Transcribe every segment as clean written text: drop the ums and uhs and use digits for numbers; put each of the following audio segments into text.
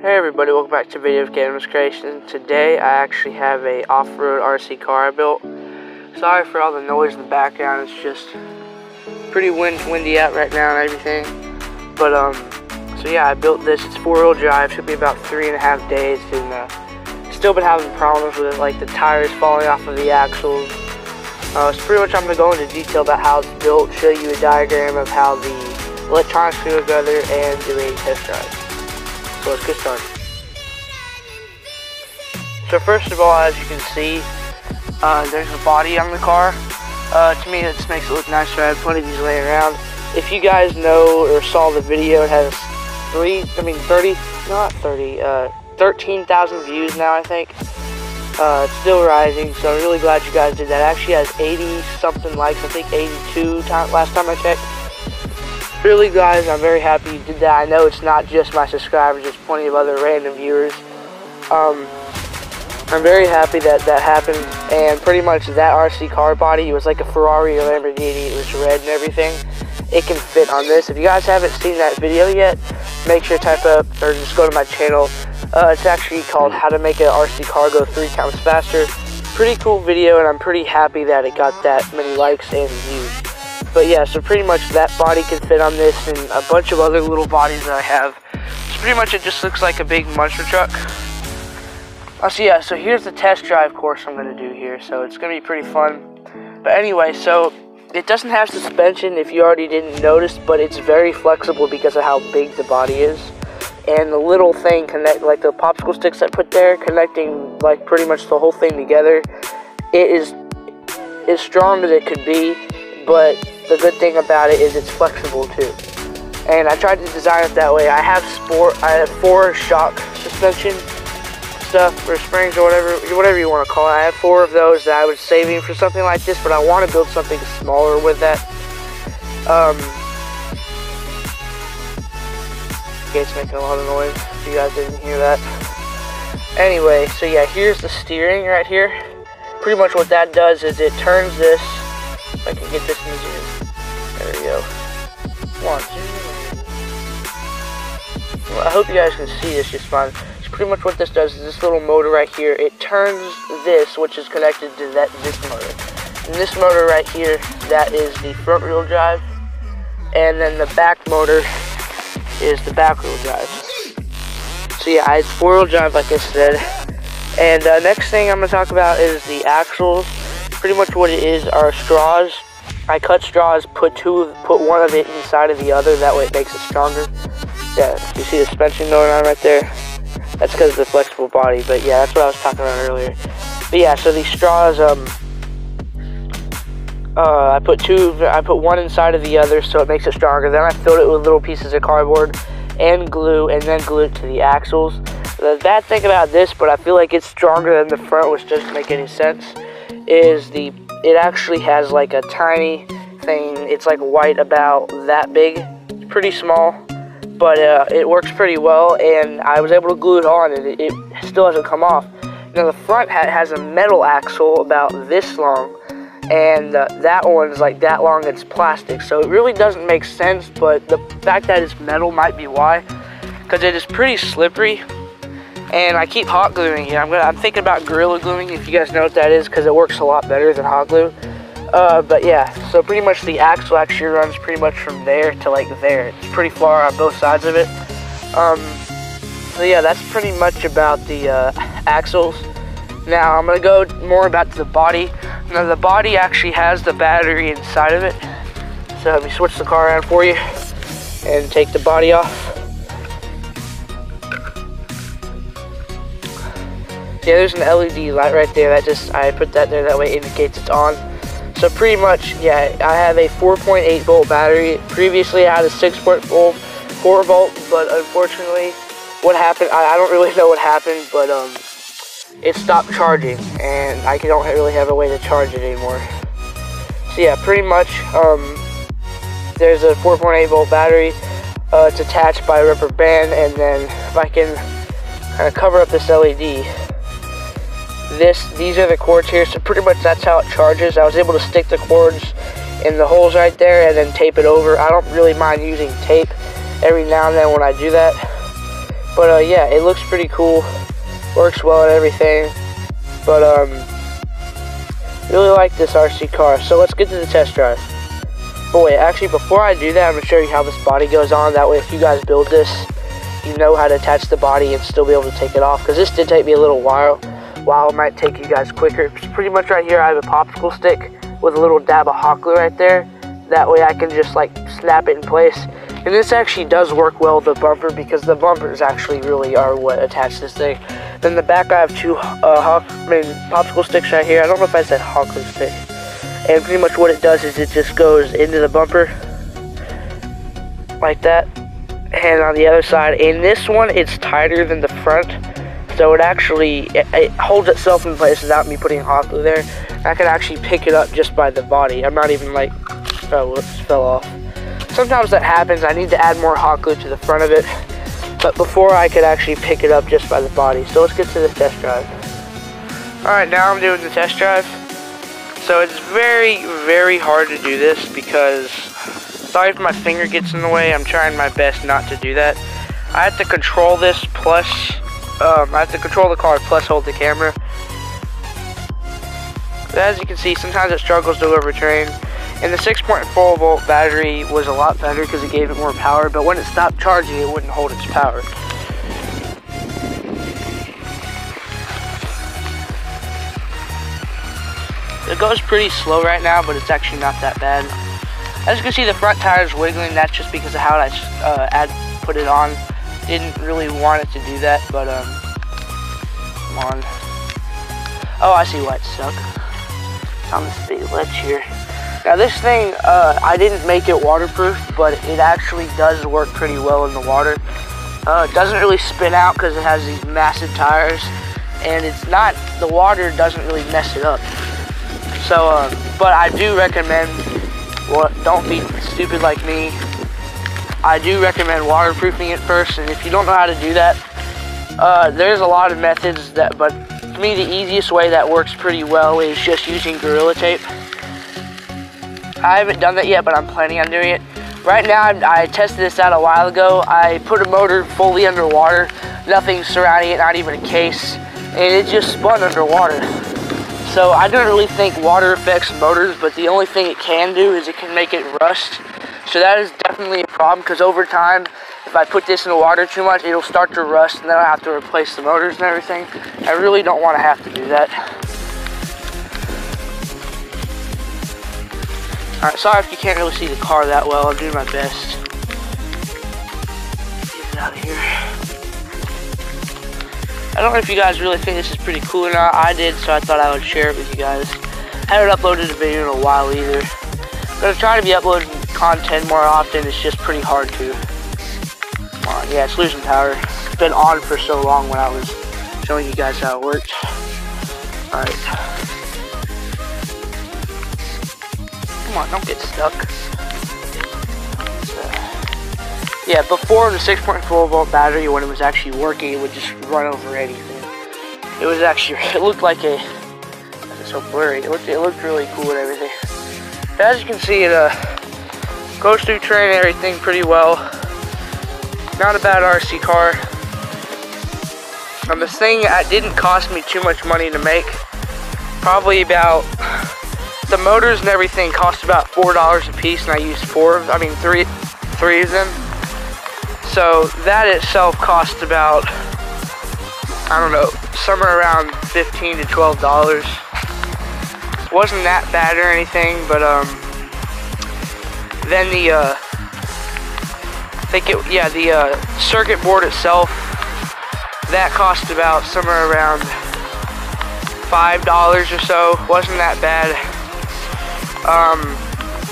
Hey everybody, welcome back to Video of Cannabis Creation. Today I actually have a off-road RC car I built. Sorry for all the noise in the background, it's just pretty windy out right now and everything. But so yeah, I built this. It's 4-wheel drive, took me about 3.5 days, and still been having problems with it, like the tires falling off of the axles. So pretty much I'm going to go into detail about how it's built, show you a diagram of how the electronics go together, and do a test drive. So let's get started. So first of all, as you can see, there's a body on the car. To me, it just makes it look nicer. I have plenty of these laying around. If you guys know or saw the video, it has 13,000 views now, I think. It's still rising, so I'm really glad you guys did that. It actually has 80 something likes, I think 82 last time I checked. Really guys, I'm very happy you did that. I know it's not just my subscribers, there's plenty of other random viewers. I'm very happy that happened, and pretty much that RC car body, it was like a Ferrari or Lamborghini, it was red and everything. It can fit on this. If you guys haven't seen that video yet, make sure to type up or just go to my channel. It's actually called How to Make an RC Car Go 3 Times Faster. Pretty cool video, and I'm pretty happy that it got that many likes and views. But yeah, so pretty much that body can fit on this and a bunch of other little bodies that I have. So pretty much it just looks like a big monster truck. So yeah, so here's the test drive course I'm going to do here. So it's going to be pretty fun. But anyway, so it doesn't have suspension if you already didn't notice, but it's very flexible because of how big the body is. And the little thing like the popsicle sticks I put there, connecting like pretty much the whole thing together, it is as strong as it could be, but the good thing about it is it's flexible too. And I tried to design it that way. I have 4 shock suspension stuff, or springs, or whatever you want to call it. I have 4 of those that I was saving for something like this, but I want to build something smaller with that. Okay, it's making a lot of noise, if you guys didn't hear that. Anyway, so yeah, here's the steering right here. Pretty much what that does is it turns this, if I can get this in the zoom. There we go. Come on, zoom in. Well, I hope you guys can see this just fine. So pretty much what this does is this little motor right here, it turns this, which is connected to this motor. And this motor right here, that is the front wheel drive. And then the back motor is the back wheel drive. So yeah, it's 4-wheel drive like I said. And next thing I'm going to talk about is the axles. Pretty much what it is are straws. I cut straws, put one of it inside of the other, that way it makes it stronger. Yeah, you see the suspension going on right there? That's because of the flexible body, but yeah, that's what I was talking about earlier. But yeah, so these straws, I put one inside of the other so it makes it stronger. Then I filled it with little pieces of cardboard and glue, and then glued it to the axles. The bad thing about this, but I feel like it's stronger than the front, which doesn't make any sense, is it actually has like a tiny thing. It's like white, about that big. It's pretty small, but it works pretty well, and I was able to glue it on, and it still hasn't come off. Now the front has a metal axle about this long, and that one's like that long. It's plastic, so it really doesn't make sense, but the fact that it's metal might be why, because it is pretty slippery. And I keep hot gluing it. I'm thinking about Gorilla Gluing, if you guys know what that is, because it works a lot better than hot glue. But yeah, so pretty much the axle actually runs pretty much from there to like there. It's pretty far on both sides of it. So yeah, that's pretty much about the axles. Now I'm going to go more about the body. Now the body actually has the battery inside of it. So let me switch the car around for you and take the body off. Yeah, there's an LED light right there. I put that there, that way it indicates it's on. So pretty much, yeah, I have a 4.8 volt battery. Previously I had a 6.4 volt, but unfortunately what happened, I don't really know what happened, but it stopped charging, and I don't really have a way to charge it anymore. So yeah, pretty much, there's a 4.8 volt battery. It's attached by a rubber band, and then if I can kind of cover up this LED, these are the cords here, so pretty much that's how it charges. I was able to stick the cords in the holes right there and then tape it over. I don't really mind using tape every now and then when I do that. But yeah, it looks pretty cool, works well and everything. But really like this RC car. So let's get to the test drive. But wait, actually before I do that, I'm gonna show you how this body goes on. That way if you guys build this, you know how to attach the body and still be able to take it off. Because this did take me a little while. It might take you guys quicker. It's pretty much right here I have a popsicle stick with a little dab of hot glue right there. That way I can just like snap it in place. And this actually does work well, the bumper, because the bumpers actually really are what attach this thing. Then the back I have two popsicle sticks right here. I don't know if I said hot glue stick. And pretty much what it does is it just goes into the bumper like that. And on the other side, in this one, it's tighter than the front. So it actually, it holds itself in place without me putting hot glue there. I can actually pick it up just by the body. I'm not even like, oh, whoops, fell off. Sometimes that happens. I need to add more hot glue to the front of it. But before I could actually pick it up just by the body. So let's get to the test drive. Alright, now I'm doing the test drive. So it's very, very hard to do this because, sorry if my finger gets in the way, I'm trying my best not to do that. I have to control this plus, I have to control the car plus hold the camera. But as you can see, sometimes it struggles to overtrain. And the 6.4 volt battery was a lot better because it gave it more power, but when it stopped charging, it wouldn't hold its power. It goes pretty slow right now, but it's actually not that bad. As you can see, the front tire is wiggling. That's just because of how I put it on. Didn't really want it to do that, but come on. Oh, I see why it's stuck. It's on this big ledge here. Now this thing, I didn't make it waterproof, but it actually does work pretty well in the water. It doesn't really spin out because it has these massive tires, and it's not, the water doesn't really mess it up. So, but I do recommend, well, don't be stupid like me. I do recommend waterproofing it first, and if you don't know how to do that, there's a lot of methods that, but to me the easiest way that works pretty well is just using Gorilla Tape. I haven't done that yet, but I'm planning on doing it. Right now, I tested this out a while ago. I put a motor fully underwater, nothing surrounding it, not even a case, and it just spun underwater. So I don't really think water affects motors, but the only thing it can do is it can make it rust. So that is definitely a problem, because over time, if I put this in the water too much, it'll start to rust, and then I'll have to replace the motors and everything. I really don't want to have to do that. Alright, sorry if you can't really see the car that well. I'm doing my best. Get it out of here. I don't know if you guys really think this is pretty cool or not. I did, so I thought I would share it with you guys. I haven't uploaded a video in a while either. I'm going to try to be uploading content more often. It's just pretty hard to. Come on, yeah, it's losing power. It's been on for so long when I was showing you guys how it worked. Alright. Come on, don't get stuck. Yeah, before the 6.4 volt battery, when it was actually working, it would just run over anything. It was actually, it looked like a, it's so blurry. It looked really cool and everything. But as you can see, it goes through terrain and everything pretty well. Not a bad RC car. This thing didn't cost me too much money to make. Probably about, the motors and everything cost about $4 a piece, and I used three of them. So that itself cost about, I don't know, somewhere around $15 to $12. Wasn't that bad or anything, but then the the circuit board itself, that cost about somewhere around $5 or so. Wasn't that bad.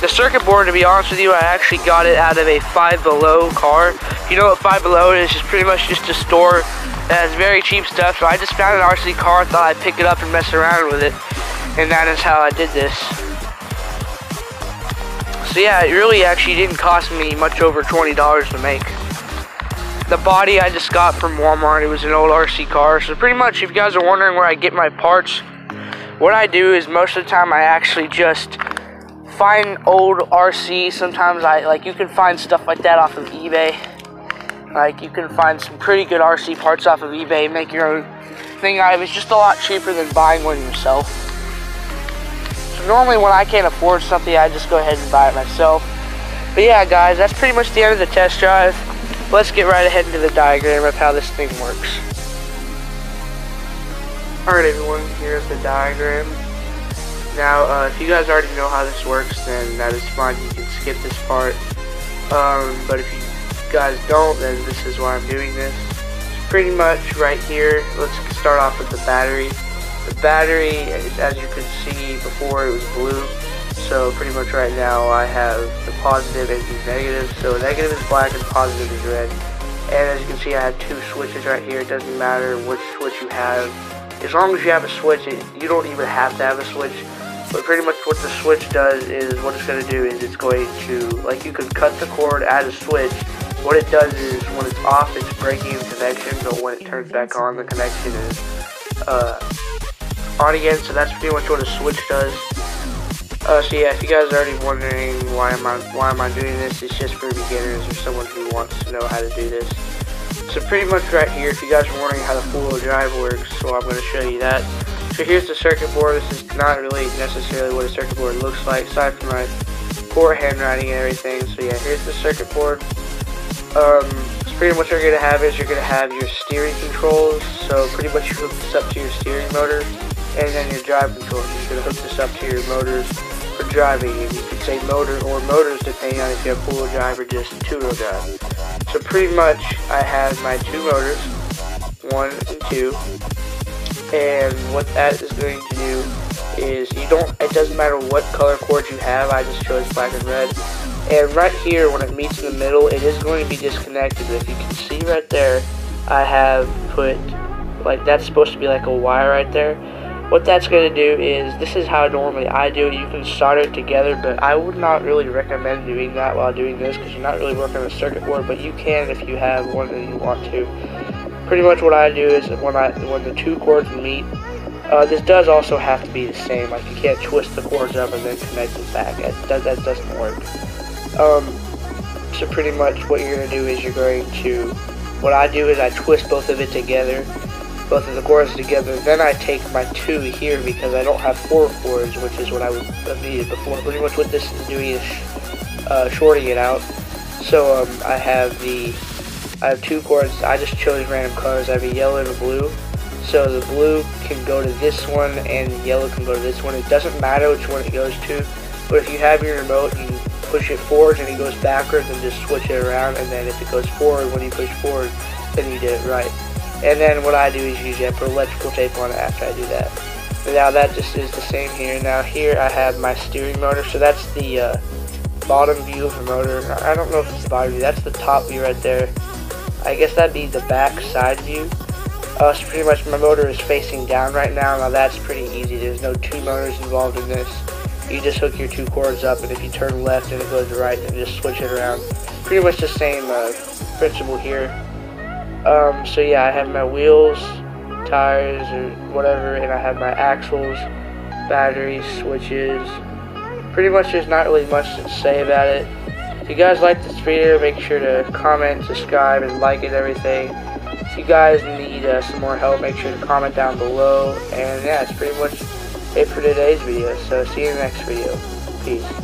The circuit board, to be honest with you, I actually got it out of a Five Below car. If you know what Five Below is, it's pretty much just a store that has very cheap stuff. So I just found an RC car, thought I'd pick it up and mess around with it, and that is how I did this. So yeah, it really actually didn't cost me much over $20 to make. The body I just got from Walmart. It was an old RC car. So pretty much, if you guys are wondering where I get my parts, what I do is most of the time I actually just find old RC. Sometimes you can find stuff like that off of eBay. Like, you can find some pretty good RC parts off of eBay, make your own thing out of it. It's just a lot cheaper than buying one yourself. So normally when I can't afford something, I just go ahead and buy it myself. But yeah, guys, that's pretty much the end of the test drive. Let's get right ahead into the diagram of how this thing works. Alright everyone, here's the diagram. Now, if you guys already know how this works, then that is fine. You can skip this part. But if you guys don't, then this is why I'm doing this. It's pretty much right here. Let's start off with the battery. The battery, as you can see before, it was blue. So pretty much right now I have the positive and the negative. So negative is black and positive is red. And as you can see, I have two switches right here. It doesn't matter which switch you have. As long as you have a switch, you don't even have to have a switch. But pretty much what the switch does is, what it's going to do is it's going to, like, you can cut the cord, add a switch. What it does is, when it's off, it's breaking the connection, but when it turns back on, the connection is on again. So that's pretty much what a switch does. So yeah, if you guys are already wondering why am I doing this, it's just for beginners or someone who wants to know how to do this. So pretty much right here, if you guys are wondering how the four-wheel drive works, so I'm going to show you that. So here's the circuit board. This is not really necessarily what a circuit board looks like, aside from my poor handwriting and everything. So yeah, here's the circuit board. So pretty much what you're going to have is you're going to have your steering controls. So pretty much you hook this up to your steering motor, and then your drive controls. You're going to hook this up to your motors for driving. And you could say motor or motors depending on if you have four-wheel drive or just two-wheel drive. So pretty much I have my two motors, 1 and 2. And what that is going to do is it doesn't matter what color cord you have. I just chose black and red. And right here, when it meets in the middle, it is going to be disconnected. But if you can see right there, I have put, like, that's supposed to be like a wire right there. What that's going to do is, this is how normally I do it. You can solder it together, but I would not really recommend doing that while doing this, because you're not really working on a circuit board, but you can if you have one and you want to. Pretty much what I do is, when the two cords meet, this does also have to be the same. Like, you can't twist the cords up and then connect them back. That doesn't work. So pretty much what you're going to do is what I do is I twist both of it together, both of the cords together. Then I take my two here, because I don't have four cords, which is what I would have needed before. Pretty much what this is doing is shorting it out. So I have two cords. I just chose random colors. I have a yellow and a blue. So the blue can go to this one and yellow can go to this one. It doesn't matter which one it goes to, but if you have your remote, you push it forward and it goes backwards, and just switch it around. And then if it goes forward, when you push forward, then you did it right. And then what I do is usually I put electrical tape on it after I do that. And now that just is the same here. Now here I have my steering motor. So that's the bottom view of the motor. I don't know if it's the bottom view. That's the top view right there. I guess that'd be the back side view. So pretty much my motor is facing down right now. Now that's pretty easy. There's no two motors involved in this. You just hook your two cords up, and if you turn left and it goes right, then just switch it around. Pretty much the same principle here. So yeah, I have my wheels, tires, or whatever, and I have my axles, batteries, switches. Pretty much there's not really much to say about it. If you guys like this video, make sure to comment, subscribe, and like it and everything. If you guys need some more help, make sure to comment down below. And yeah, it's pretty much it for today's video. So see you in the next video. Peace.